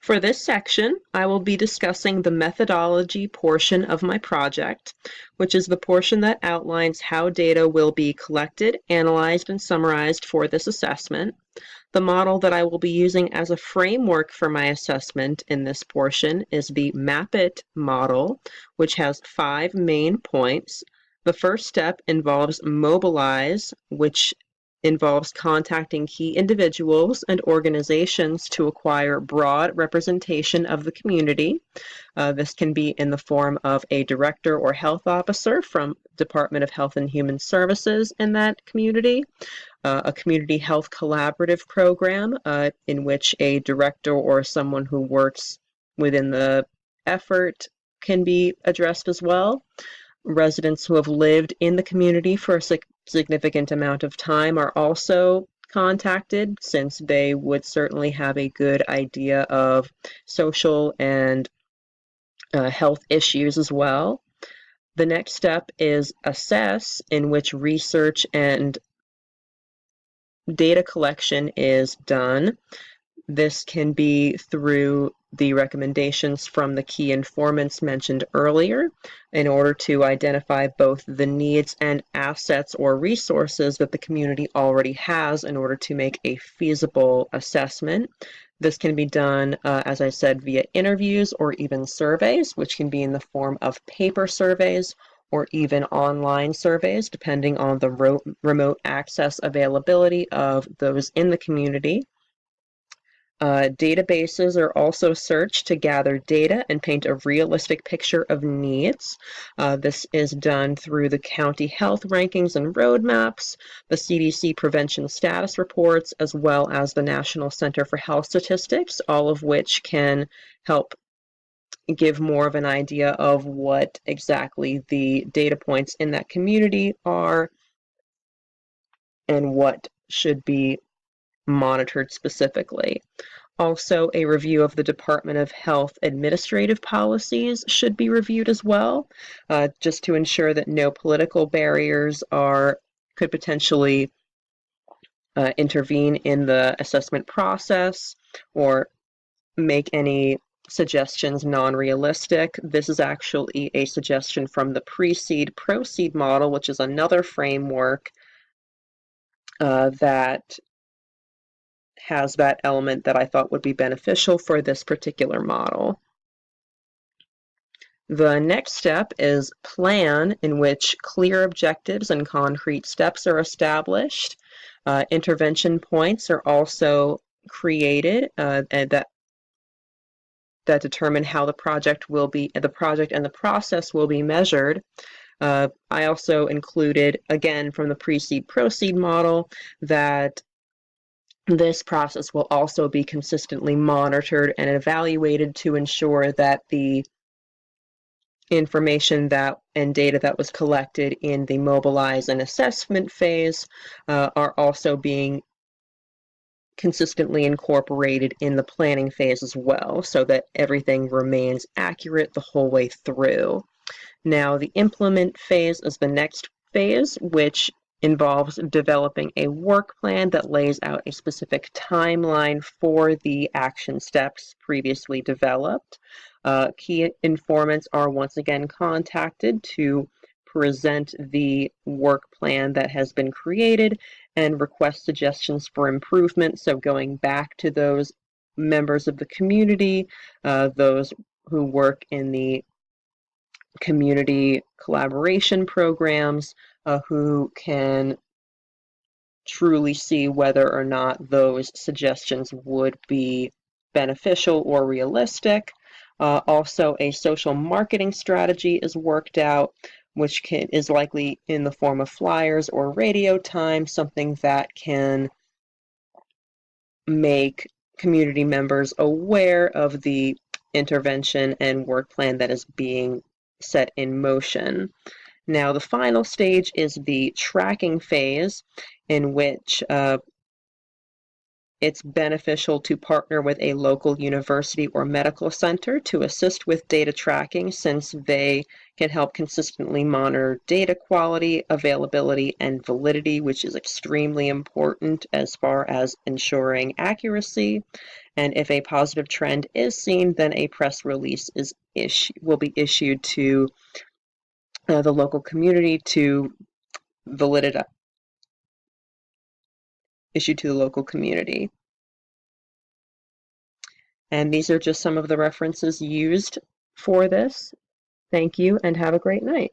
For this section, I will be discussing the methodology portion of my project, which is the portion that outlines how data will be collected, analyzed, and summarized for this assessment. The model that I will be using as a framework for my assessment in this portion is the MAP-IT model, which has 5 main points. The first step involves mobilize, which involves contacting key individuals and organizations to acquire broad representation of the community. This can be in the form of a director or health officer from Department of Health and Human Services in that community, a community health collaborative program in which a director or someone who works within the effort can be addressed as well. Residents who have lived in the community for a significant amount of time are also contacted, since they would certainly have a good idea of social and health issues as well. The next step is assess, in which research and data collection is done. This can be through the recommendations from the key informants mentioned earlier in order to identify both the needs and assets or resources that the community already has in order to make a feasible assessment. This can be done, as I said, via interviews or even surveys, which can be in the form of paper surveys or even online surveys, depending on the remote access availability of those in the community. Databases are also searched to gather data and paint a realistic picture of needs. This is done through the county health rankings and roadmaps, the CDC prevention status reports, as well as the National Center for Health Statistics, all of which can help give more of an idea of what exactly the data points in that community are and what should be monitored specifically. Also, a review of the Department of Health administrative policies should be reviewed as well, just to ensure that no political barriers could potentially intervene in the assessment process or make any suggestions non-realistic. This is actually a suggestion from the Precede-Proceed model, which is another framework that has that element that I thought would be beneficial for this particular model. The next step is plan, in which clear objectives and concrete steps are established. Intervention points are also created and that determine how the project and the process will be measured. I also included, again, from the Precede-Proceed model, that this process will also be consistently monitored and evaluated to ensure that the information and data that was collected in the mobilize and assessment phase are also being consistently incorporated in the planning phase as well, so that everything remains accurate the whole way through. Now, the implement phase is the next phase, which involves developing a work plan that lays out a specific timeline for the action steps previously developed. Key informants are once again contacted to present the work plan that has been created and request suggestions for improvement. So going back to those members of the community, those who work in the community collaboration programs, who can truly see whether or not those suggestions would be beneficial or realistic. Also, a social marketing strategy is worked out, which is likely in the form of flyers or radio time, something that can make community members aware of the intervention and work plan that is being set in motion. Now, the final stage is the tracking phase, in which It's beneficial to partner with a local university or medical center to assist with data tracking, since they can help consistently monitor data quality, availability, and validity, which is extremely important as far as ensuring accuracy. And if a positive trend is seen, then a press release will be issued to the local community to validate issued to the local community. And these are just some of the references used for this. Thank you and have a great night.